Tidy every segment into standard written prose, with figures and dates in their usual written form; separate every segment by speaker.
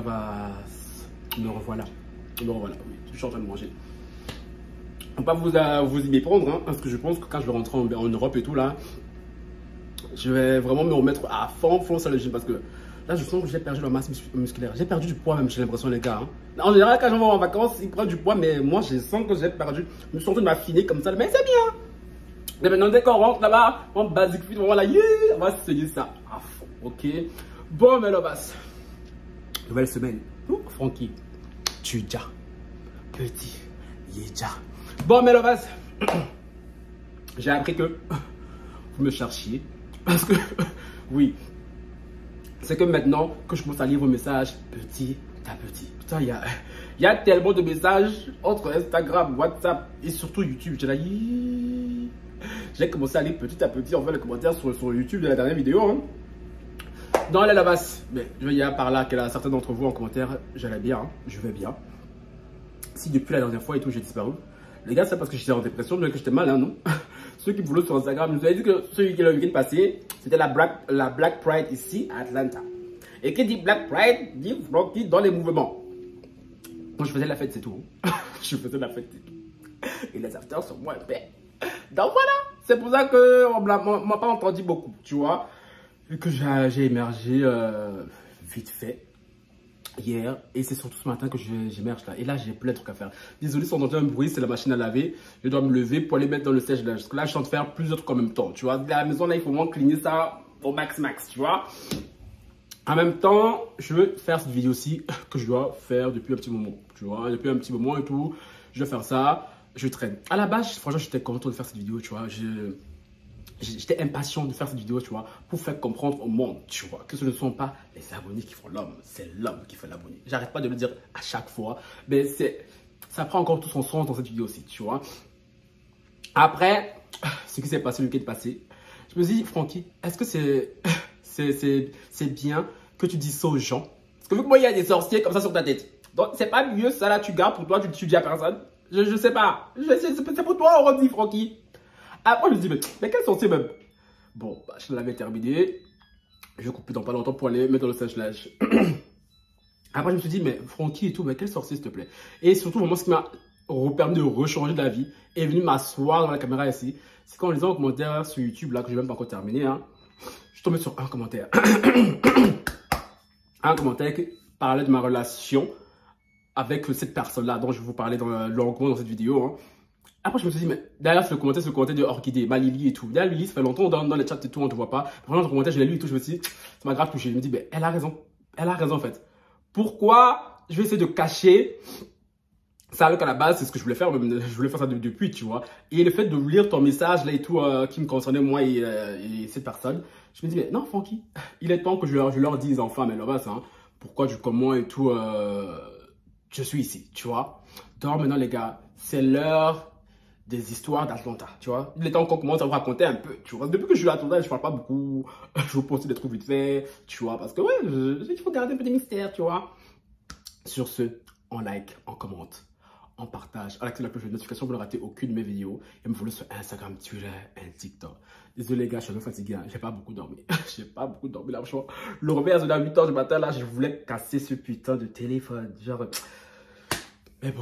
Speaker 1: va... Me revoilà. Me revoilà, oui. Je suis en train de manger. On va pas vous y méprendre, hein, parce que je pense que quand je vais rentrer en Europe et tout, là, je vais vraiment me remettre à fond sur le gym, parce que là, je sens que j'ai perdu la masse musculaire. J'ai perdu du poids même, j'ai l'impression, les gars. Hein. En général, quand je vais en vacances, ils prennent du poids, mais moi, je sens que j'ai perdu. Je me suis en train de m'affiner comme ça, mais c'est bien. Mais maintenant, dès qu'on rentre là-bas, en basic fit, voilà, yeah, on va essayer ça à fond, ok? Bon, mais là, nouvelle semaine. Francky, tu déjà petit, déjà. Bon, mais là, j'ai appris que vous me cherchiez. Parce que, oui, c'est que maintenant que je commence à lire vos messages petit à petit. Putain, il y a tellement de messages entre Instagram, WhatsApp et surtout YouTube. J'ai commencé à lire petit à petit en fait les commentaires sur YouTube de la dernière vidéo. Hein. Dans la lavasse, mais je vais y aller par là qu'il y a certains d'entre vous en commentaire. J'allais bien, hein, je vais bien. Si depuis la dernière fois et tout j'ai disparu, les gars, c'est parce que j'étais en dépression, que j'étais mal, hein, non? Ceux qui me voulaient sur Instagram, je vous avais dit que celui qui est le week-end passé, c'était la Black Pride ici à Atlanta. Et qui dit Black Pride dit Francky dans les mouvements. Moi, je faisais la fête, c'est tout. Je faisais la fête, c'est tout. Et les afters sont moins épais. Donc voilà, c'est pour ça qu'on ne m'a pas entendu beaucoup, tu vois. Vu que j'ai émergé vite fait hier, et c'est surtout ce matin que j'émerge là. Et là, j'ai plein de trucs à faire. Désolé si on entend un bruit, c'est la machine à laver. Je dois me lever pour aller mettre dans le sèche-linge. Parce que là, je suis en train de faire plusieurs trucs en même temps, tu vois. À la maison, là, il faut vraiment cligner ça au max, tu vois. En même temps, je veux faire cette vidéo-ci que je dois faire depuis un petit moment, tu vois. Depuis un petit moment et tout, je vais faire ça. Je traîne. À la base, franchement, j'étais content de faire cette vidéo, tu vois. J'étais impatient de faire cette vidéo, tu vois, pour faire comprendre au monde, tu vois, que ce ne sont pas les abonnés qui font l'homme, c'est l'homme qui fait l'abonné. J'arrête pas de le dire à chaque fois, mais ça prend encore tout son sens dans cette vidéo aussi, tu vois. Après, ce qui s'est passé le week-end passé, je me dis, Francky, est-ce que c'est bien que tu dis ça aux gens? Parce que vu que moi, il y a des sorciers comme ça sur ta tête. Donc, c'est pas mieux, ça là, tu gardes pour toi, tu dis à personne. Je sais pas. C'est pour toi, on dit, Francky. Après, je me dis, mais quel sorcier même? Bon, bah, je l'avais terminé. Je vais couper dans pas longtemps pour aller mettre dans le sèche-linge. Après, je me suis dit, mais Francky et tout, mais quel sorcier, s'il te plaît? Et surtout, vraiment, ce qui m'a permis de rechanger de la vie est venu m'asseoir dans la caméra ici. C'est quand on lisait un commentaire sur YouTube, là, que je n'ai même pas encore terminé, hein. Je suis tombé sur un commentaire. Un commentaire qui parlait de ma relation avec cette personne-là dont je vais vous parler longuement dans cette vidéo. Hein. Après, je me suis dit, mais derrière ce commentaire de Orchidée, ma Lily et tout. Derrière Lily, ça fait longtemps dans les chats et tout, on ne te voit pas. Vraiment, dans le commentaire, je l'ai lu et tout, je me suis dit, ça m'a grave touché. Je me dis, mais elle a raison. Elle a raison, en fait. Pourquoi je vais essayer de cacher ça alors qu'à la base, c'est ce que je voulais faire. Je voulais faire ça depuis, tu vois. Et le fait de lire ton message là et tout, qui me concernait moi et cette personne, je me dis, mais non, Francky, il est temps que je leur dise enfin, mais là-bas, hein, pourquoi, du comment et tout, je suis ici, tu vois. Donc maintenant, les gars, c'est l'heure des histoires d'Atlanta, tu vois. Il est temps qu'on commence à vous raconter un peu, tu vois. Depuis que je suis à Atlanta, je parle pas beaucoup, je vous poste des trucs vite fait, tu vois, parce que ouais, il faut garder un peu de mystère, tu vois. Sur ce, on like, on commente, on partage, on active la cloche de notification pour ne rater aucune de mes vidéos et me follow sur Instagram, Twitter et TikTok. Désolé les gars, je suis un peu fatigué, hein. J'ai pas beaucoup dormi. J'ai pas beaucoup dormi là, franchement. Le réveil à 8h du matin, là, je voulais casser ce putain de téléphone. Genre. Mais bon,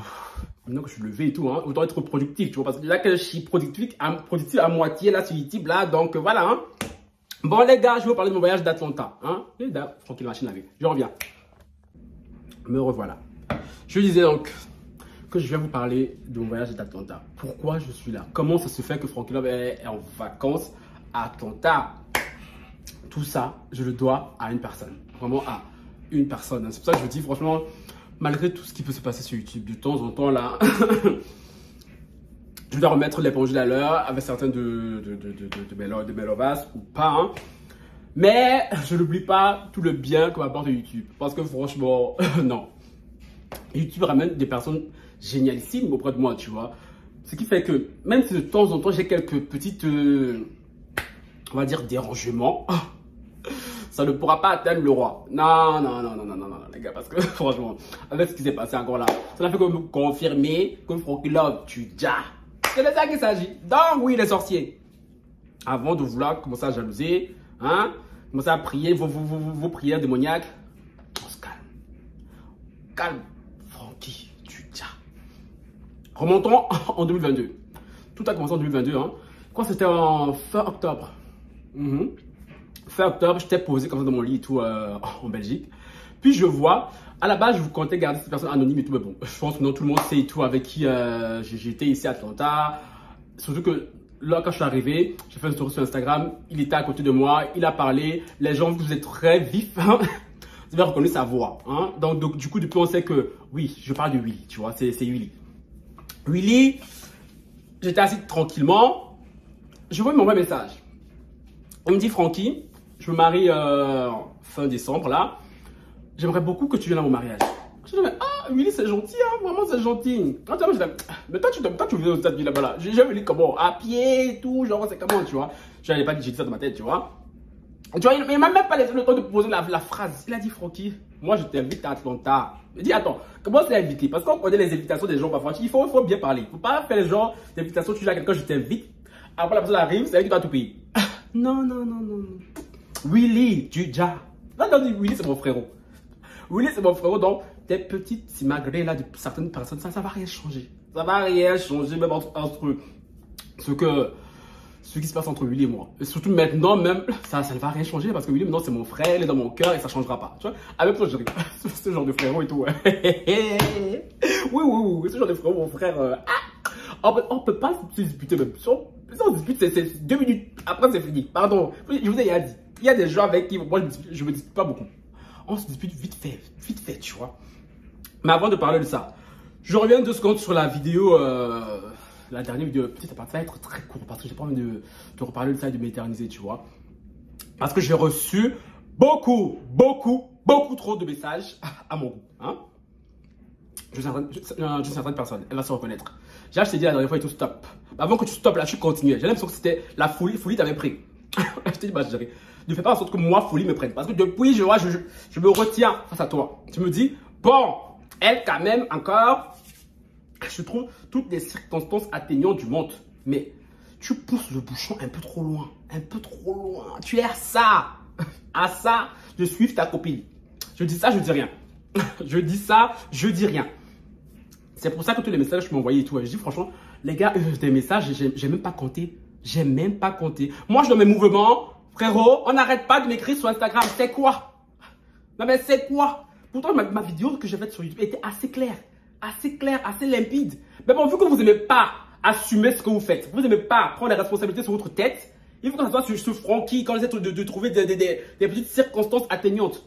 Speaker 1: maintenant que je suis levé et tout, hein, autant être productif, tu vois, parce que là que je suis productif à moitié là sur YouTube, là, donc voilà, hein. Bon les gars, je vais vous parler de mon voyage d'Atlanta, hein. Et là, tranquille, machine à laver. Je reviens. Me revoilà. Je disais donc que je viens vous parler de mon voyage d'Atlanta. Pourquoi je suis là? Comment ça se fait que Francky Love est en vacances à Atlanta? Tout ça, je le dois à une personne. Vraiment à une personne. C'est pour ça que je vous dis, franchement, malgré tout ce qui peut se passer sur YouTube, de temps en temps, là, je dois remettre les pendules à l'heure avec certains de mes lovas ou pas. Hein. Mais je n'oublie pas tout le bien que m'apporte YouTube. Parce que franchement, non. YouTube ramène des personnes génialissimes auprès de moi, tu vois. Ce qui fait que, même si de temps en temps, j'ai quelques petites, on va dire, dérangements, ça ne pourra pas atteindre le roi. Non, les gars, parce que franchement, avec ce qui s'est passé encore là, ça n'a fait que me confirmer que Francky Love, tu déjà. C'est de ça qu'il s'agit. Donc, oui, les sorciers, avant de vouloir commencer à jalouser, hein, commencer à prier vos prières démoniaques, on se calme. calme. Francky, tu tiens. Remontons en 2022. Tout a commencé en 2022. Hein. Quand c'était en fin octobre. Fin octobre, j'étais posé comme ça dans mon lit et tout en Belgique. Puis je vois, à la base, je vous comptais garder cette personne anonyme et tout. Mais bon, je pense que non, tout le monde sait et tout avec qui j'étais ici à Atlanta. Surtout que là, quand je suis arrivé, j'ai fait une story sur Instagram. Il était à côté de moi, il a parlé. Les gens, vous êtes très vifs. Hein. Vous avez reconnu sa voix. Hein. Donc, du coup, depuis, on sait que oui, je parle de Willy. Tu vois, c'est Willy. Willy, j'étais assis tranquillement. Je vois mon message. On me dit, Francky, je me marie fin décembre là. J'aimerais beaucoup que tu viennes à mon mariage. Je dis, mais Willy, c'est gentil, hein, vraiment, c'est gentil. Mais toi, tu viens au stade là-bas là. J'ai jamais dit comment, à pied et tout, genre, c'est comment, tu vois. Je n'avais pas dit, j'ai dit ça dans ma tête, tu vois. Tu vois, il m'a même pas laissé le temps de poser la phrase. Il a dit, Francky, moi, je t'invite à Atlanta. Je dis, attends, comment c'est invité? Parce qu'on connaît les invitations des gens parfois. Il faut bien parler. Il ne faut pas faire les genres d'invitation. Tu dis à quelqu'un, je t'invite. Après, la personne arrive, c'est elle qui doit tout payer. Non. Willy, tu déjà. Willy, c'est mon frérot. Willy, c'est mon frérot. Donc, tes petites simagrées là de certaines personnes, ça va rien changer. Ça va rien changer, même entre ce qui se passe entre Willy et moi. Et surtout maintenant, même, ça ne va rien changer parce que Willy, maintenant, c'est mon frère, il est dans mon cœur et ça ne changera pas. Tu vois, avec toi, je dirais, ce genre de frérot et tout. Oui, ce genre de frérot, mon frère. On peut pas se disputer même. Si on dispute, c'est 2 minutes. Après, c'est fini. Pardon. Je vous ai dit. Il y a des gens avec qui moi, je me dispute pas beaucoup. On se dispute vite fait, tu vois. Mais avant de parler de ça, je reviens 2 secondes sur la vidéo, la dernière vidéo. Peut-être ça va être très court parce que j'ai pas envie de reparler de ça et de m'éterniser, tu vois. Parce que j'ai reçu beaucoup trop de messages à mon goût. Hein? Je suis certaine personne, elle va se reconnaître. J'ai acheté dit la dernière fois et tout, stop. Avant que tu stoppes là, tu continuais. J'ai l'impression que c'était la folie t'avait pris. Je t'ai dit, bah, je dirais, ne fais pas en sorte que moi, folie me prenne. Parce que depuis, je me retiens face à toi. Tu me dis, bon, elle, quand même, encore, je trouve toutes les circonstances atteignantes du monde. Mais tu pousses le bouchon un peu trop loin. Tu es à ça, de suivre ta copine. Je dis ça, je dis rien. Je dis ça, je dis rien. C'est pour ça que tous les messages que tu m'as envoyés et tout, je dis franchement, les gars, des messages, j'ai même pas compté. Moi, je dans mes mouvements, frérot, on n'arrête pas de m'écrire sur Instagram. C'est quoi? Non, mais c'est quoi? Pourtant, ma vidéo que j'ai faite sur YouTube était assez claire, assez limpide. Mais bon, vu que vous n'aimez pas assumer ce que vous faites, vous n'aimez pas prendre les responsabilités sur votre tête, il faut que ça soit sur Francky, quand vous êtes de trouver des petites circonstances atteignantes.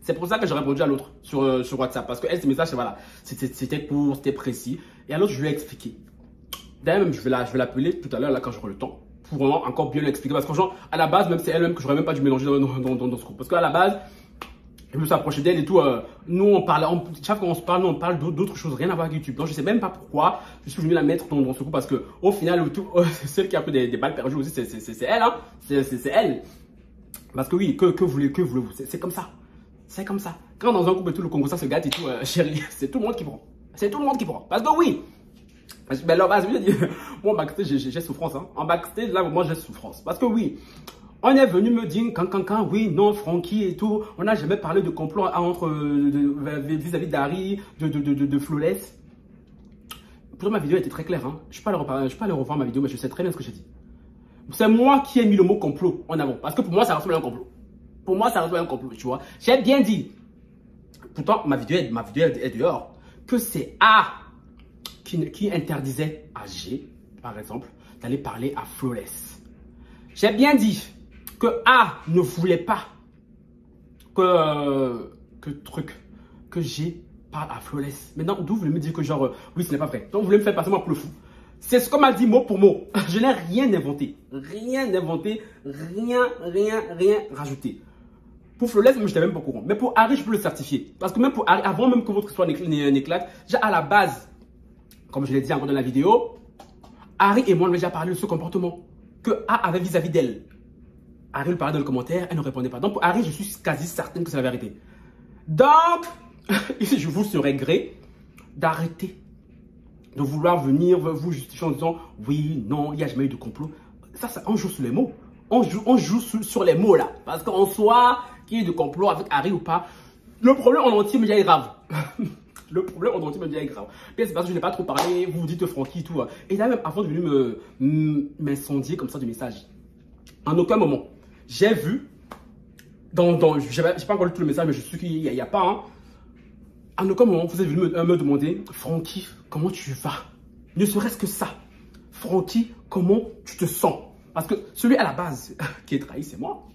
Speaker 1: C'est pour ça que j'ai répondu à l'autre sur WhatsApp. Parce que elle, ce message, voilà, c'était court, c'était précis. Et à l'autre, je lui ai expliqué. D'ailleurs, même, je vais l'appeler tout à l'heure, là, quand j'aurai le temps, pour vraiment encore bien lui expliquer. Parce que, franchement, à la base, même c'est elle-même que j'aurais même pas dû mélanger dans ce groupe. Parce qu'à la base, je me suis approché d'elle et tout. Nous, on parle, chaque fois qu'on se parle, nous, on parle d'autres choses, rien à voir avec YouTube. Donc, je sais même pas pourquoi je suis venu la mettre dans ce groupe. Parce que, au final, celle qui a pris des balles perdues aussi, c'est elle, hein. C'est elle. Parce que oui, que voulez-vous? C'est comme ça. C'est comme ça. Quand dans un groupe et tout le Congo ça se gâte et tout, chérie, c'est tout le monde qui prend. Parce que oui. Mais là, je veux dire, moi, en backstage, j'ai souffrance. Hein. En backstage, là, moi, j'ai souffrance. Parce que oui, on est venu me dire, oui, non, Francky et tout, on n'a jamais parlé de complot vis-à-vis d'Harry, de Flawless. Pour ma vidéo était très claire. Hein. Je ne vais pas aller revoir ma vidéo, mais je sais très bien ce que j'ai dit. C'est moi qui ai mis le mot complot en avant. Parce que pour moi, ça ressemble à un complot. Tu vois. J'ai bien dit. Pourtant, ma vidéo est dehors. Que c'est A qui interdisait à G, par exemple, d'aller parler à Flawless. J'ai bien dit que A ne voulait pas que G parle à Flawless. Maintenant, d'où vous voulez me dire que genre, oui, ce n'est pas vrai. Donc, vous voulez me faire passer moi pour le fou. C'est ce qu'on m'a dit mot pour mot. Je n'ai rien inventé. Rien rajouté. Pour Flawless, je n'étais même pas au courant. Mais pour Harry, je peux le certifier. Parce que même pour Harry, avant même que votre histoire n'éclate, déjà à la base, comme je l'ai dit encore dans la vidéo, Harry et moi, on a déjà parlé de ce comportement que A avait vis-à-vis d'elle. Harry lui parlait dans le commentaire, elle ne répondait pas. Donc pour Harry, je suis quasi certaine que c'est la vérité. Donc, ici, je vous serais gré d'arrêter de vouloir venir vous justifier en disant oui, non, il n'y a jamais eu de complot. Ça, on joue sur les mots. On joue sur les mots là. Parce qu'en soi, qu'il y ait de complot avec Harry ou pas, Le problème en entier me dit est grave. Le problème en entier me dit est grave. Puis c'est parce que je n'ai pas trop parlé, vous vous dites Francky et tout. Et là même avant de venir m'incendier comme ça du message. En aucun moment, j'ai vu, je n'ai pas encore lu tout le message, mais je suis qu'il n'y a pas. Hein. En aucun moment, vous êtes venu me demander, Francky, comment tu vas? Ne serait-ce que ça. Francky, comment tu te sens? Parce que celui à la base qui est trahi, c'est moi.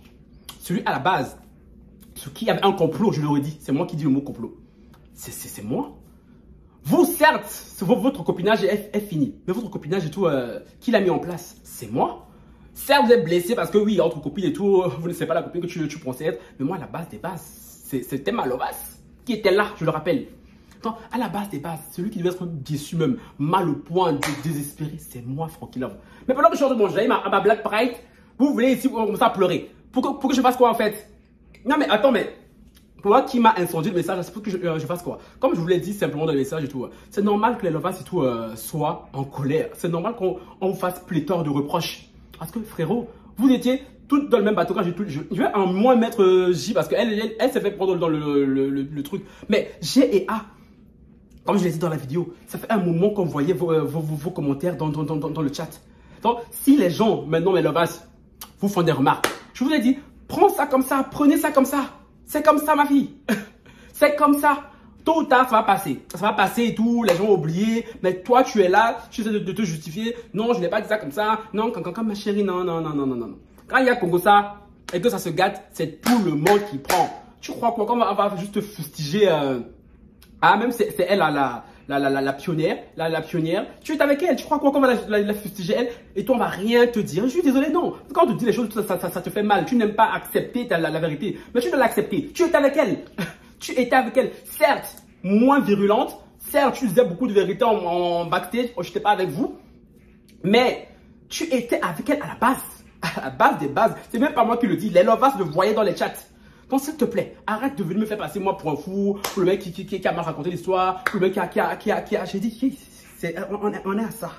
Speaker 1: Celui à la base, ce qui avait un complot, je l'aurais dit, c'est moi qui dis le mot complot. C'est moi. Vous, certes, votre copinage est fini. Mais votre copinage et tout, qui l'a mis en place? C'est moi. Certes, vous êtes blessé parce que oui, entre copines et tout, vous ne savez pas la copine que tu pensais être. Mais moi, à la base des bases, c'était ma Lovas qui était là, je le rappelle. Donc, à la base des bases, celui qui devait être déçu même, mal au point, désespéré, c'est moi, Francky Love. Mais pendant que je suis en train de manger à ma Black Pride, vous voulez ici comme ça pleurer. Pour que je fasse quoi en fait? Non mais attends, mais pour moi qui m'a incendié le message, c'est pour que je fasse quoi? Comme je vous l'ai dit simplement dans le message et tout, c'est normal que les Lovas et tout soient en colère. C'est normal qu'on vous fasse pléthore de reproches. Parce que frérot, vous étiez toutes dans le même bateau quand je vais en moins mettre J parce qu'elle s'est fait prendre dans le truc. Mais G et A, comme je l'ai dit dans la vidéo, ça fait un moment qu'on voyait vos commentaires dans le chat. Donc, si les gens, maintenant, mes Lovas, vous font des remarques, je vous ai dit, prends ça comme ça, prenez ça comme ça. C'est comme ça, ma fille. C'est comme ça. Tôt ou tard, ça va passer. Ça va passer et tout, les gens ont oublié. Mais toi, tu es là, tu essaies de te justifier. Non, je n'ai pas dit ça comme ça. Non, quand ma chérie, non. Quand il y a Congo ça, et que ça se gâte, c'est tout le monde qui prend. Tu crois quoi? Quand on va juste fustiger... Ah, même c'est elle, la pionnière, la pionnière. Tu es avec elle, tu crois quoi qu'on va la fustiger elle? Et toi, on va rien te dire. Je suis désolé, non. Quand on te dit les choses, ça te fait mal. Tu n'aimes pas accepter la vérité. Mais tu dois l'accepter. Tu étais avec elle. Tu étais avec elle. Certes, moins virulente. Certes, tu disais beaucoup de vérité en backstage. Je n'étais pas avec vous. Mais tu étais avec elle à la base. À la base des bases. C'est même pas moi qui le dis. Les Lovas le voyaient dans les chats. Donc, s'il te plaît, arrête de venir me faire passer moi pour un fou, pour le mec qui a mal raconté l'histoire, pour le mec qui a... J'ai dit, on est à ça.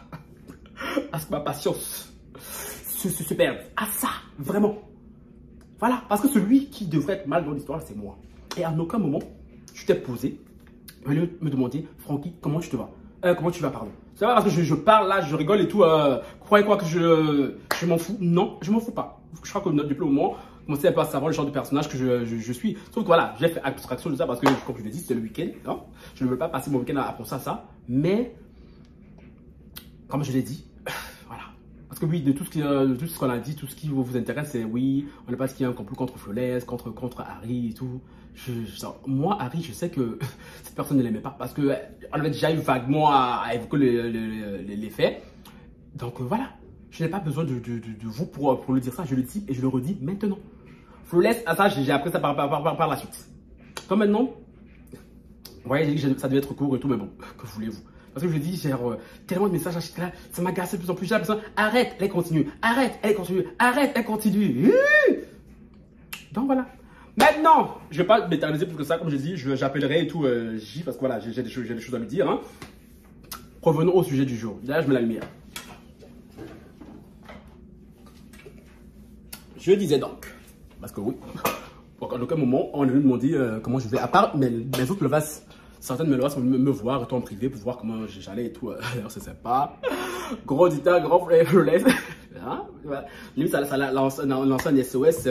Speaker 1: À ce que ma patience se perde. À ça, vraiment. Voilà, parce que celui qui devrait être mal dans l'histoire, c'est moi. Et à aucun moment, tu t'es posé, me demander, Francky, comment tu te vas? Comment tu vas, pardon? C'est pas parce que je parle là, je rigole et tout, croyez quoi que je m'en fous? Non, je m'en fous pas. Je crois que depuis le moment... commencer un peu à savoir le genre de personnage que je suis. Sauf que voilà, j'ai fait abstraction de ça parce que, comme je l'ai dit, c'est le week-end. Hein? Je ne veux pas passer mon week-end à penser à ça. Mais, comme je l'ai dit, voilà. Parce que oui, de tout ce qu'on a dit, tout ce qui vous intéresse, c'est oui, on ne sait pas qu'il y a un complot contre Flawless, contre Harry et tout. Moi, Harry, je sais que cette personne ne l'aimait pas parce qu'on avait déjà eu vaguement à évoquer les faits. Donc voilà. Je n'ai pas besoin de vous pour le dire ça, je le dis et je le redis maintenant. Flawless, à ça, j'ai appris ça par la suite. Comme maintenant, vous voyez, ça devait être court et tout, mais bon, que voulez-vous? Parce que je dis, j'ai tellement de messages, là, ça m'agace de plus en plus, j'ai l'impression, arrête, elle continue, arrête, elle continue, arrête, elle continue. Donc voilà. Maintenant, je ne vais pas m'éterniser plus que ça, comme je dis, j'appellerai et tout J, parce que voilà, j'ai des choses à me dire. Hein. Revenons au sujet du jour. Là, je mets la lumière. Je disais donc, parce que oui, à aucun moment, on m'a dit comment je vais, à part mes autres Lovas, certaines de mes Lovas vont me voir et tout en privé pour voir comment j'allais et tout. Alors c'est sympa. Gros auditeur, grand Flawless. Hein? Limite, ça lance un SOS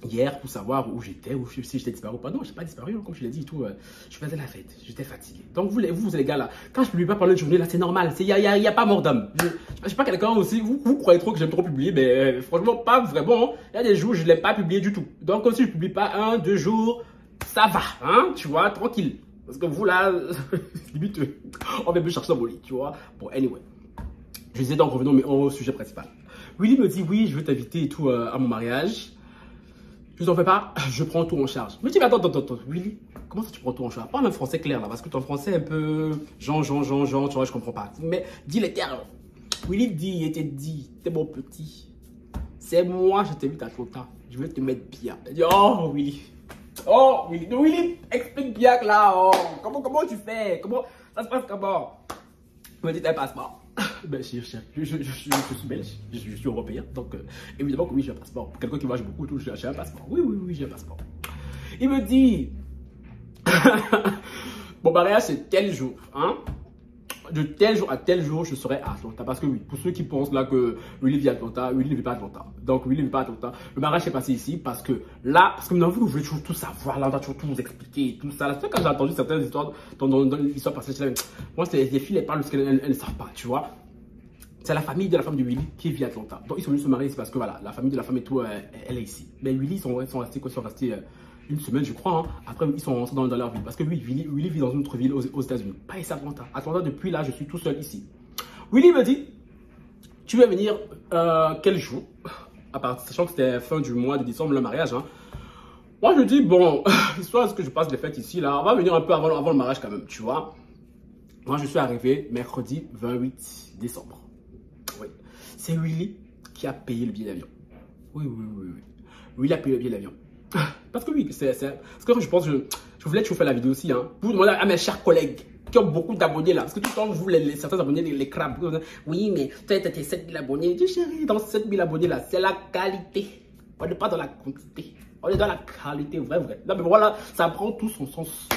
Speaker 1: hier pour savoir où j'étais, ou si j'étais disparu ou pas. Non, je n'ai pas disparu, comme je l'ai dit et tout. Je faisais la fête, j'étais fatigué. Donc vous les gars là, quand je ne publie pas pendant une journée là, c'est normal. Il n'y a pas mort d'homme. Je ne sais pas quelqu'un aussi, vous croyez trop que j'aime trop publier, mais franchement, pas vraiment. Il y a des jours où je ne l'ai pas publié du tout. Donc si je ne publie pas 1, 2 jours, ça va, hein, tu vois, tranquille. Parce que vous là, limite, on va me chercher dans mon lit, tu vois. Bon, anyway. Je disais donc, revenons au sujet principal. Willy me dit, oui, je veux t'inviter et tout à mon mariage. Je t'en fais pas, je prends tout en charge. Je me dis, mais attends, Willy, comment ça tu prends tout en charge? Parle un français clair là, parce que ton français est un peu Jean, tu vois, je comprends pas. Mais dis les termes. Willy dit, il te dit, t'es mon petit. C'est moi, je t'invite à ton temps. Je veux te mettre bien. Il dit, oh Willy. Oh Willy. Donc, Willy, explique bien là. Oh. Comment tu fais? Comment ça se passe comment? Il me dit, t'as un passeport. Ben, je suis belge, je suis européen, donc évidemment que oui, j'ai un passeport. Pour quelqu'un qui voyage beaucoup, j'ai un passeport. Oui, j'ai un passeport. Il me dit, mon mariage c'est tel jour, hein. De tel jour à tel jour, je serai à Atlanta. Parce que oui, pour ceux qui pensent là que Willy vit à Atlanta, Willy ne vit pas à Atlanta. Donc Willy ne vit pas à Atlanta. Le mariage s'est passé ici parce que là, parce que maintenant vous voulez toujours tout savoir, là on va toujours tout vous expliquer, tout ça. C'est quand j'ai entendu certaines histoires dans l'histoire passée, moi c'est les filles, elles parlent de ce qu'elles ne savent pas, tu vois. C'est la famille de la femme de Willy qui vit à Atlanta. Donc ils sont venus se marier ici parce que voilà, la famille de la femme et tout, elle est ici. Mais Willy, ils sont restés quoi, ils sont restés une semaine, je crois. Hein. Après, ils sont rentrés dans leur ville. Parce que oui, Willy vit dans une autre ville aux États-Unis. Pas ici à Atlanta. Atlanta, depuis là, je suis tout seul ici. Willy me dit, tu veux venir quel jour? À part, sachant que c'était fin du mois de décembre, le mariage. Hein. Moi, je dis, bon, histoire que je passe les fêtes ici, là, on va venir un peu avant le mariage quand même, tu vois. Moi, je suis arrivé mercredi 28 décembre. Oui. C'est Willy qui a payé le billet d'avion. Oui. Willy a payé le billet d'avion. Parce que oui, parce que je pense que je voulais toujours faire la vidéo aussi, hein, pour demander à mes chers collègues qui ont beaucoup d'abonnés là, parce que tout le temps, vous, certains abonnés, les crabes, oui, mais toi, tu as 7000 abonnés. Je dis, chérie, dans 7000 abonnés là, c'est la qualité. On n'est pas dans la quantité, on est dans la qualité, vrai. Non, mais voilà, ça prend tout son sens.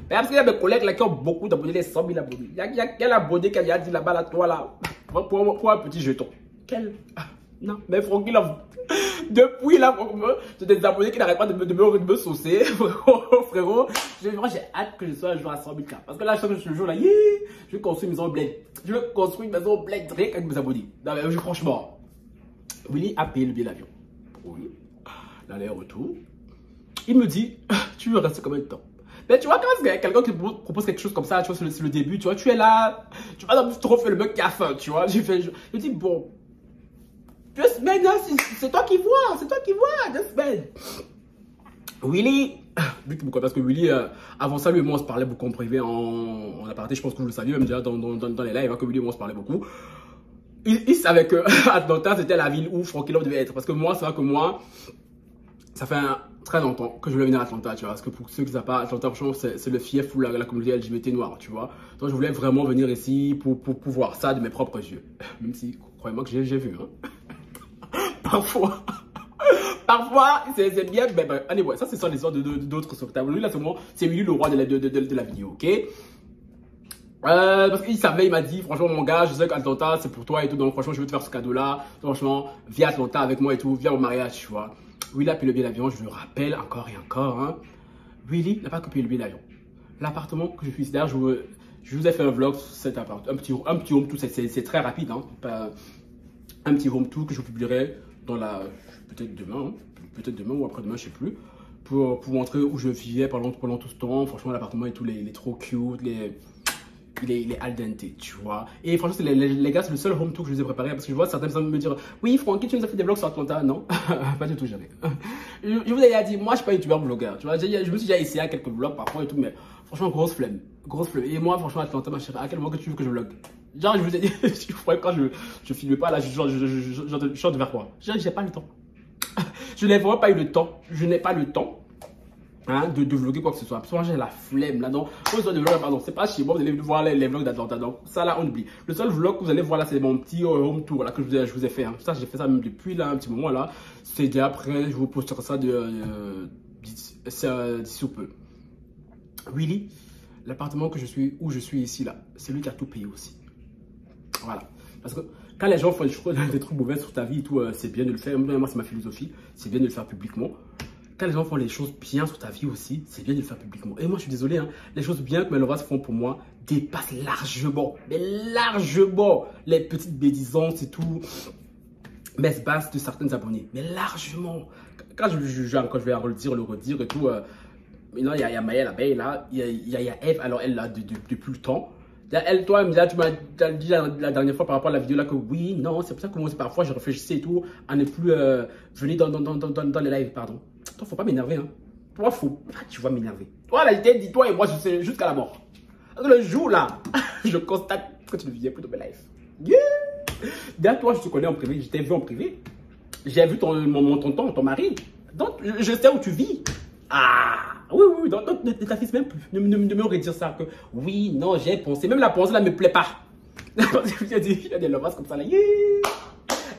Speaker 1: Mais parce qu'il y a mes collègues là qui ont beaucoup d'abonnés, les 100 000 abonnés. Il y a quel abonné qui a dit là-bas, là, toi là, pour un petit jeton? Quel? Non, mais Francky là. Depuis là, j'ai des abonnés qui n'arrêtent pas de me saucer. Frérot, moi j'ai hâte que je sois un jour à 100 000 cas. Parce que là, ce jour là, je vais construire une maison bled. Je vais construire une maison bled rien qu'avec mes abonnés. Non, mais franchement, Willy a payé le billet d'avion. Oui, l'aller-retour. Il me dit, tu veux rester combien de temps? Mais tu vois, quand quelqu'un qui propose quelque chose comme ça, tu vois, c'est le début, tu vois, tu es là, tu vas trop faire le mec qui a faim, tu vois. Je dis, bon. 2 semaines, hein, c'est toi qui vois, 2 semaines. Willy, parce que Willy, avant ça, lui et moi, on se parlait beaucoup en privé, en aparté, je pense que vous le saviez, même déjà dans les lives, hein, que Willy et moi, on se parlait beaucoup. Il savait que Atlanta, c'était la ville où Francky Love devait être. Parce que moi, c'est vrai que moi, ça fait très longtemps que je voulais venir à Atlanta, tu vois. Parce que pour ceux qui ne savent pas, Atlanta, franchement, c'est le fief où la communauté LGBT noire, tu vois. Donc, je voulais vraiment venir ici pour voir ça de mes propres yeux. Même si, croyez-moi que j'ai vu, hein. Parfois, c'est bien, mais allez, ouais, ça, c'est ça l'histoire d'autres spectacles. Lui, là, c'est lui le roi de la vidéo, ok? Parce qu'il savait, il m'a dit, franchement, mon gars, je sais qu'Atlanta, c'est pour toi et tout, donc franchement, je veux te faire ce cadeau-là. Franchement, viens à Atlanta avec moi et tout, viens au mariage, tu vois. Willy a payé le billet d'avion, je le rappelle encore et encore, hein. Willy n'a pas payé le billet d'avion. L'appartement que je suis ici, d'ailleurs, je vous ai fait un vlog sur cet appartement, un petit home tour, c'est très rapide, hein. Un petit home tour que je publierai dans peut-être demain ou après-demain, je sais plus, pour montrer où je vivais pendant tout ce temps. Franchement, l'appartement et tout, il est trop cute, il est al dente, tu vois. Et franchement, les gars, c'est le seul home tour que je vous ai préparé, parce que je vois certaines personnes me dire, oui, Francky, tu nous as fait des vlogs sur Atlanta? Non, pas du tout, jamais. Je vous ai déjà dit, moi, je suis pas youtubeur blogueur, tu vois. Je me suis déjà essayé à quelques vlogs parfois et tout, mais franchement, grosse flemme. Et moi, franchement, Atlanta, ma chérie, à quel moment que tu veux que je vlog? Genre, je vous ai dit, quand je filme pas là, je chante vers quoi? J'ai pas le temps. Je n'ai vraiment pas eu le temps. Je n'ai pas le temps, hein, de vlogger quoi que ce soit. Parce que j'ai la flemme là. Donc, pardon, c'est pas chez moi, vous allez voir les vlogs d'Atlanta. Donc, ça là, on oublie. Le seul vlog que vous allez voir là, c'est mon petit home tour là que je vous ai fait. Hein. Ça, j'ai fait ça même depuis là, un petit moment là. C'est déjà après, je vous posterai ça d'ici ou peu. Willy, l'appartement où je suis ici là, c'est lui qui a tout payé aussi. Voilà. Parce que quand les gens font des trucs mauvais sur ta vie et tout, c'est bien de le faire. Moi, c'est ma philosophie. C'est bien de le faire publiquement. Quand les gens font les choses bien sur ta vie aussi, c'est bien de le faire publiquement. Et moi, je suis désolé, hein, les choses bien que Melora font pour moi dépassent largement, mais largement, les petites bédisances et tout, messes basses de certains abonnés. Mais largement. Quand je vais le redire et tout, maintenant, il y a Maya l'abeille là, il y a Eve, alors elle là depuis le temps. Elle, toi, tu m'as dit la dernière fois par rapport à la vidéo là que oui, non, c'est pour ça que moi, parfois je réfléchissais et tout, à ne plus venir dans les lives, pardon. Toi, faut pas m'énerver, hein. Toi, tu vas m'énerver. Toi, là, je t'ai dit, toi et moi, je sais jusqu'à la mort. Le jour là, je constate que tu ne viens plus de mes lives. Yeah! Derrière toi, je te connais en privé, je t'ai vu en privé. J'ai vu mon tonton, ton mari. Donc, je sais où tu vis. Ah! Oui, donc ne t'affiche même plus. Ne me redire ça que oui, non, j'ai pensé. Même la pensée là ne me plaît pas. Il y a des lovas comme ça là. Yeah.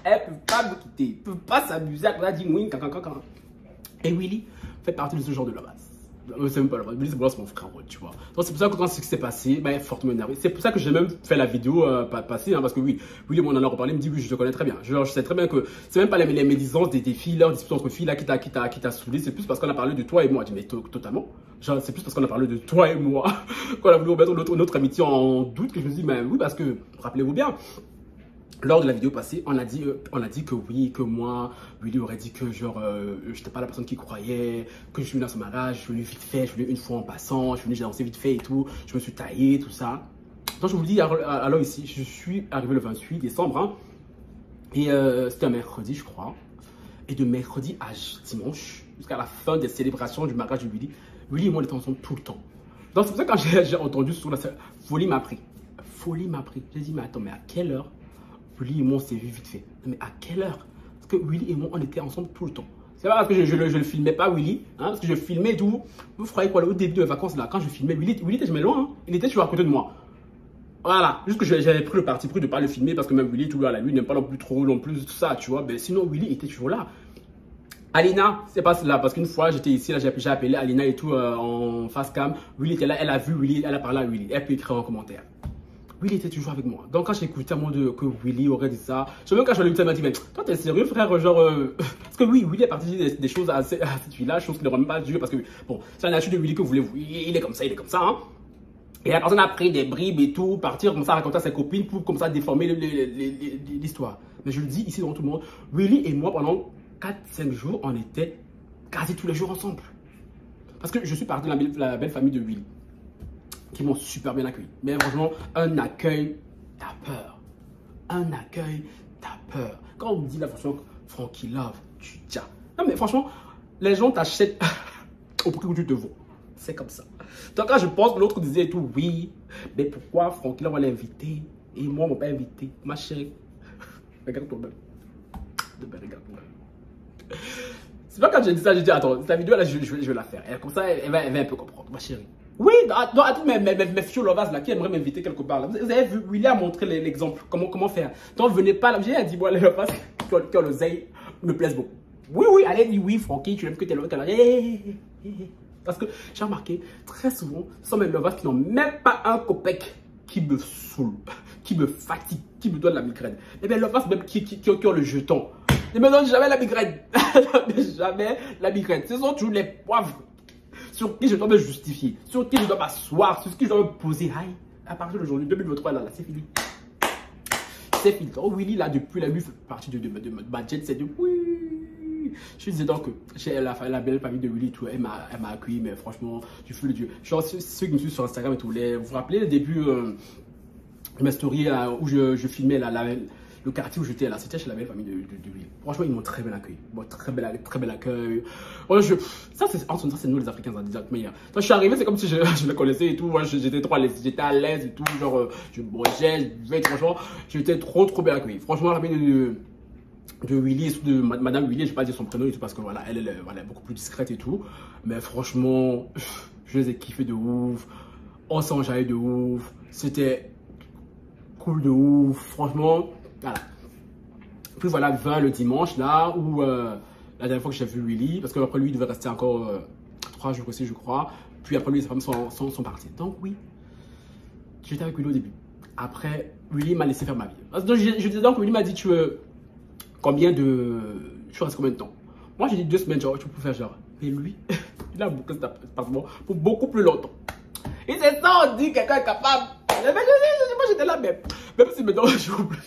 Speaker 1: Elles ne peuvent pas me quitter. Elles ne peuvent pas s'amuser à dire wing. Et Willy fait partie de ce genre de lovas. C'est même pas le Willy, c'est mon frère, tu vois. Donc c'est pour ça que quand ce qui s'est passé, bah, fortement énervé. C'est pour ça que j'ai même fait la vidéo passer, hein, parce que oui, Willy, on en a reparlé, il me dit oui, je te connais très bien. Je sais très bien que c'est même pas les médisances des filles, leurs disputes entre filles là qui t'a saoulé, c'est plus parce qu'on a parlé de toi et moi. Je dis mais totalement. C'est plus parce qu'on a parlé de toi et moi qu'on a voulu remettre notre amitié en doute que je me dis mais oui, parce que rappelez-vous bien. Lors de la vidéo passée, on a dit que oui, que moi, Willy aurait dit que genre, j'étais pas la personne qui croyait, que je suis venu dans ce mariage, je suis venu vite fait, je suis venu une fois en passant, je suis venu, j'ai dansé vite fait et tout, je me suis taillé, tout ça. Donc je vous le dis alors ici, je suis arrivé le 28 décembre, hein, et c'était un mercredi, je crois. Et de mercredi à dimanche, jusqu'à la fin des célébrations du mariage de Willy et moi, on était ensemble tout le temps. Donc c'est pour ça que quand j'ai entendu sur la folie m'a pris. Folie m'a pris. J'ai dit, mais attends, mais à quelle heure Willy et moi, on s'est vu vite fait. Mais à quelle heure? Parce que Willy et moi, on était ensemble tout le temps. C'est pas parce que je le filmais pas, Willy, hein, parce que je filmais tout. Vous croyez quoi, au début de vacances, là, quand je filmais, Willy était jamais loin, hein, il était toujours à côté de moi. Voilà, juste que j'avais pris le parti pris de ne pas le filmer parce que même Willy, tout là, lui, n'aime pas non plus trop, non plus tout ça, tu vois. Mais sinon, Willy était toujours là. Alina, c'est pas cela, parce qu'une fois, j'étais ici, là, j'ai appelé Alina et tout en face cam. Willy était là, elle a vu Willy, elle a parlé à Willy, elle peut écrire en commentaire. Willy était toujours avec moi. Donc quand j'ai écouté à moi que Willy aurait dit ça, je sais même quand je l'ai écouté, elle m'a dit, mais toi t'es sérieux frère, genre... Parce que oui, Willy a partagé des choses à cette fille-là, chose qui ne remet pas Dieu, parce que bon, c'est la nature de Willy que voulez-vous, il est comme ça, hein. Et la personne a pris des bribes et tout, partir comme ça, raconter à ses copines pour comme ça déformer l'histoire. Mais je le dis ici devant tout le monde, Willy et moi pendant 4-5 jours, on était quasi tous les jours ensemble. Parce que je suis parti de la belle famille de Willy, qui m'ont super bien accueilli. Mais franchement, un accueil, t'as peur. Un accueil, t'as peur. Quand on me dit la façon Frankie Love, tu tiens. Non mais franchement, les gens t'achètent au prix où tu te vaux. C'est comme ça. Donc quand je pense que l'autre disait et tout, oui, mais pourquoi Frankie Love va l'inviter et moi on m'a pas invité, ma chérie. Regarde toi-même. Regarde toi-même. C'est pas quand j'ai dit ça, j'ai dit attends, cette vidéo là je vais la faire. Et comme ça elle va un peu comprendre, ma chérie. Oui, attends, mes filles lovas là qui aimeraient m'inviter quelque part là. Vous avez vu, Willy a montré l'exemple, comment faire. Donc venez pas là, j'ai dit moi les lovas qui ont le zèle me plaisent beaucoup. Oui, allez dire oui, Francky, tu aimes que t'es là. Parce que j'ai remarqué, très souvent, ce sont mes lovas qui n'ont même pas un copec qui me saoule, qui me fatigue, qui me donne la migraine. Et bien, lovas même qui ont le jeton. Ils me donnent jamais la migraine. Jamais la migraine. Ce sont toujours les poivres sur qui je dois me justifier, sur qui je dois m'asseoir, sur qui je dois me poser. Aïe, à partir d'aujourd'hui, 2023, là, c'est fini. C'est fini. Oh, Willy, là, depuis la nuit, fait partie de ma jet, c'est de oui. Je disais donc que la belle famille de Willy, tout, elle m'a accueilli, mais franchement, du feu de Dieu. Genre, ceux qui me suivent sur Instagram et tout, vous vous rappelez le début de ma story là, où je filmais le quartier où j'étais là, c'était chez la belle famille de Willy. Franchement, ils m'ont très bien accueilli. Bon, très bel accueil. Ouais, ça, c'est nous les Africains, ça disait. Mais quand je suis arrivé, c'est comme si je les connaissais et tout. Moi, j'étais trop à l'aise, j'étais à l'aise et tout. Genre, je mangeais, franchement, j'étais trop bien accueilli. Franchement, la famille de Willy et de Madame Willy, je ne vais pas dire son prénom et tout parce que voilà, elle est beaucoup plus discrète et tout. Mais franchement, je les ai kiffés de ouf. On s'enjaillait de ouf. C'était cool de ouf. Franchement, voilà. Puis voilà, le dimanche là où la dernière fois que j'ai vu Willy, parce qu'après lui il devait rester encore 3 jours aussi je crois. Puis après lui sa femme sont partis. Donc oui, j'étais avec Willy au début. Après Willy m'a laissé faire ma vie. Donc, je disais donc Willy m'a dit tu restes combien de temps? Moi j'ai dit 2 semaines genre tu peux faire genre. Mais lui il a bouclé cet appartement pour beaucoup plus longtemps. Et c'est ça on dit quelqu'un est capable. Mais moi j'étais là même si maintenant j'oublie.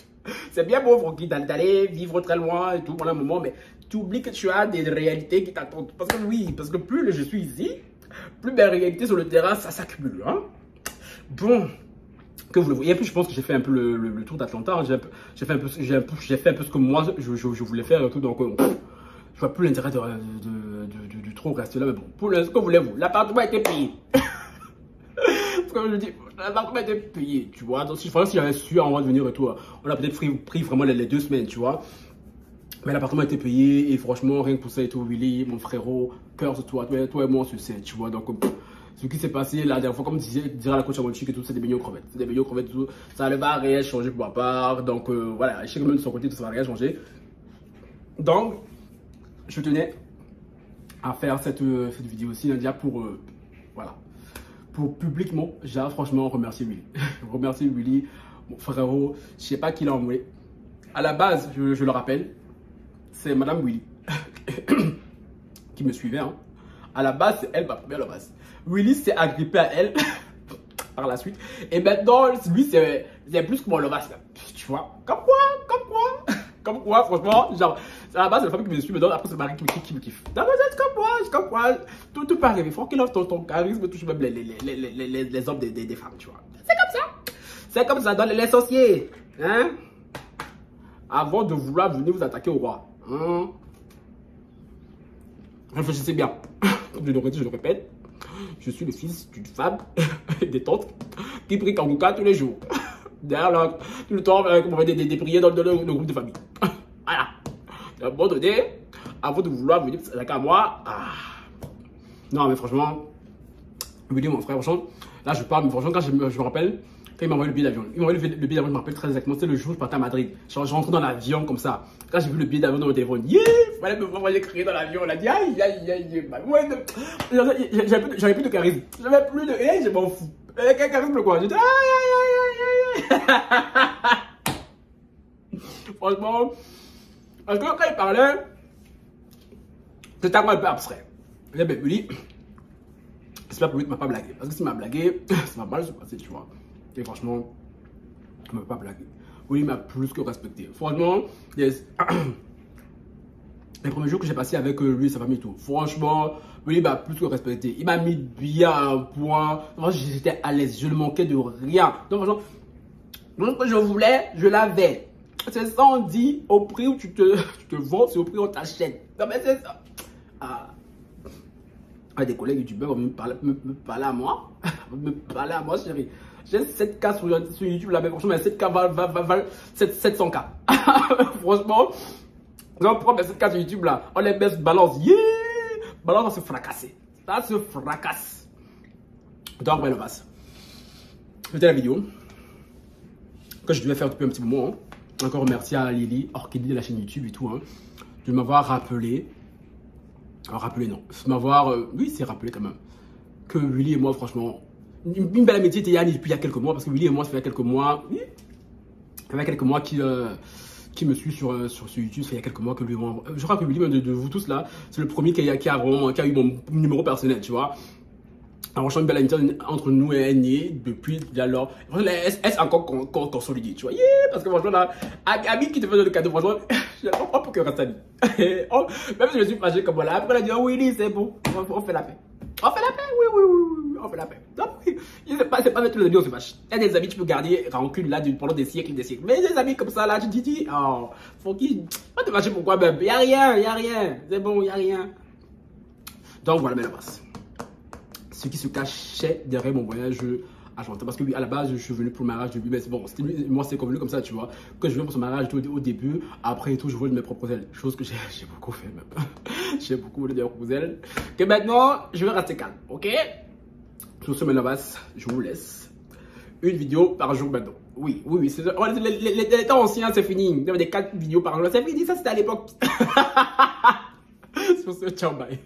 Speaker 1: C'est bien beau Francky d'aller vivre très loin et tout pendant un moment, mais tu oublies que tu as des réalités qui t'attendent. Parce que plus je suis ici, plus mes réalités sur le terrain, ça s'accumule. Hein? Bon, que vous le voyez. Et puis je pense que j'ai fait un peu le tour d'Atlanta. Hein. J'ai fait un peu ce que moi je voulais faire et tout. Donc je vois plus l'intérêt de trop rester là. Mais bon, pour l'instant, que voulez-vous? L'appartement a été payé. Comme je dis, l'appartement était payé, tu vois. Donc, si j'avais su en de venir et tout, on a peut-être pris vraiment les 2 semaines, tu vois. Mais l'appartement était payé et franchement, rien que pour ça et tout, Willy, mon frérot, cœur sur toi et moi, on se sait, tu vois. Donc, ce qui s'est passé la dernière fois, comme dirait la coach à mon chic et tout, c'est des beignets aux crevettes. C'est des beignets aux crevettes et tout. Ça ne va rien changer pour ma part. Donc, voilà, je sais que même de son côté, ça ne va rien changer. Donc, je tenais à faire cette vidéo aussi, déjà pour, voilà, pour publiquement, j'ai franchement remercier Willy. Remercier Willy, mon frérot, je sais pas qui l'a envoyé. À la base, je le rappelle, c'est Madame Willy qui me suivait. Hein. À la base, c'est elle ma première base. Willy s'est agrippé à elle par la suite. Et maintenant, lui, c'est plus que mon Lovas. Tu vois, comme quoi, franchement, genre, à la base, c'est la femme qui me suit, mais après, c'est le mari qui me kiffe. Non, mais c'est comme quoi, tout peut arriver. Il faut qu'il offre ton charisme, touche même les hommes des femmes, tu vois. C'est comme ça. C'est comme ça, dans les sorciers. Hein? Avant de vouloir venir vous attaquer au roi. Hein? Réfléchissez bien. Comme je le répète, je suis le fils d'une femme et des tantes qui prie Kanguka tous les jours. Derrière là, tout le temps, des prières dans le groupe de famille. Voilà. À un moment donné, avant de vouloir venir s'attaquer à moi, non, mais franchement, Willy, mon frère, franchement, là je parle, mais franchement, quand je me rappelle, quand il m'a envoyé le billet d'avion, le billet d'avion, je me rappelle très exactement, c'était le jour où je partais à Madrid. Je rentre dans l'avion comme ça. Quand j'ai vu le billet d'avion dans mon téléphone, yeah, il fallait me voir crier dans l'avion. On a dit, aïe, aïe, aïe, j'avais plus de charisme. J'avais plus de, je m'en fous. Quel charisme quoi? J'étais, aïe, aïe, aïe, aïe. Franchement, parce que quand il parlait, c'était un peu abstrait. Il dit, Willy, j'espère que lui ne m'a pas blagué. Parce que s'il m'a blagué, ça va mal se passer, tu vois. Et franchement, il ne m'a pas blagué. Willy m'a plus que respecté. Franchement, yes. Les premiers jours que j'ai passé avec lui et sa famille et tout, franchement, Willy m'a plus que respecté. Il m'a mis bien à un point. J'étais à l'aise, je ne manquais de rien. Donc, franchement, ce que je voulais, je l'avais. C'est ça, on dit, au prix où tu te vends, c'est au prix où on t'achète. Non, mais c'est ça. Des collègues youtubeurs me parler à moi. Me parler à moi, chérie. J'ai 7K sur YouTube là, mais franchement, 7K valent 700K. Franchement, on prend mes 7K sur YouTube là, on les baisse, balance, yeah! Balance, on se fracasse. Ça se fracasse. Donc, ouais, le passe. C'était la vidéo que je devais faire depuis un petit moment. Hein. Encore merci à Lily, Orchidée de la chaîne YouTube et tout, hein, de m'avoir rappelé. Rappelé, non. M'avoir. Oui, c'est rappelé quand même. Que Willy et moi, franchement. Une belle amitié était depuis il y a quelques mois. Parce que Willy et moi, ça fait quelques mois. Oui. Ça fait quelques mois qu'il me suit sur YouTube. Ça fait il y a quelques mois que lui. Je crois que Willy, de vous tous là, c'est le premier qui a eu mon numéro personnel, tu vois. Alors, franchement, une belle amitié entre nous et Aîné depuis alors. Est-ce encore consolidé, tu vois? Yeah, parce que franchement, là, Ami qui te faisait le cadeau, franchement, on peut que rester amis. Même si je suis fâché comme voilà, après, elle a dit, oh, oui, c'est bon, on fait la paix. On fait la paix, oui, on fait la paix. Non, oui, c'est pas avec tous les amis, on se fâche. Il y a des amis, tu peux garder rancune là pendant des siècles. Mais des amis comme ça, là, tu te dis, oh, faut qu'ils. Pas te fâcher pourquoi, même. Il n'y a rien. C'est bon, il n'y a rien. Donc, voilà, mais la passe. Ce qui se cachait derrière mon voyage argentin. Parce que oui, à la base, je suis venu pour le mariage de lui. Mais bon, moi, c'est convenu comme ça, tu vois. Que je viens pour son mariage au début, après tout, je vole de mes propres ailes. Chose que j'ai beaucoup fait même. J'ai beaucoup volé de mes propres ailes. Que maintenant, je vais rester calme, ok? Sur ce, Menovas, je vous laisse. Une vidéo par jour maintenant. Oui. Les temps anciens, c'est fini. Il y avait des 4 vidéos par jour. C'est fini, ça c'était à l'époque. Sur ce, ciao, bye.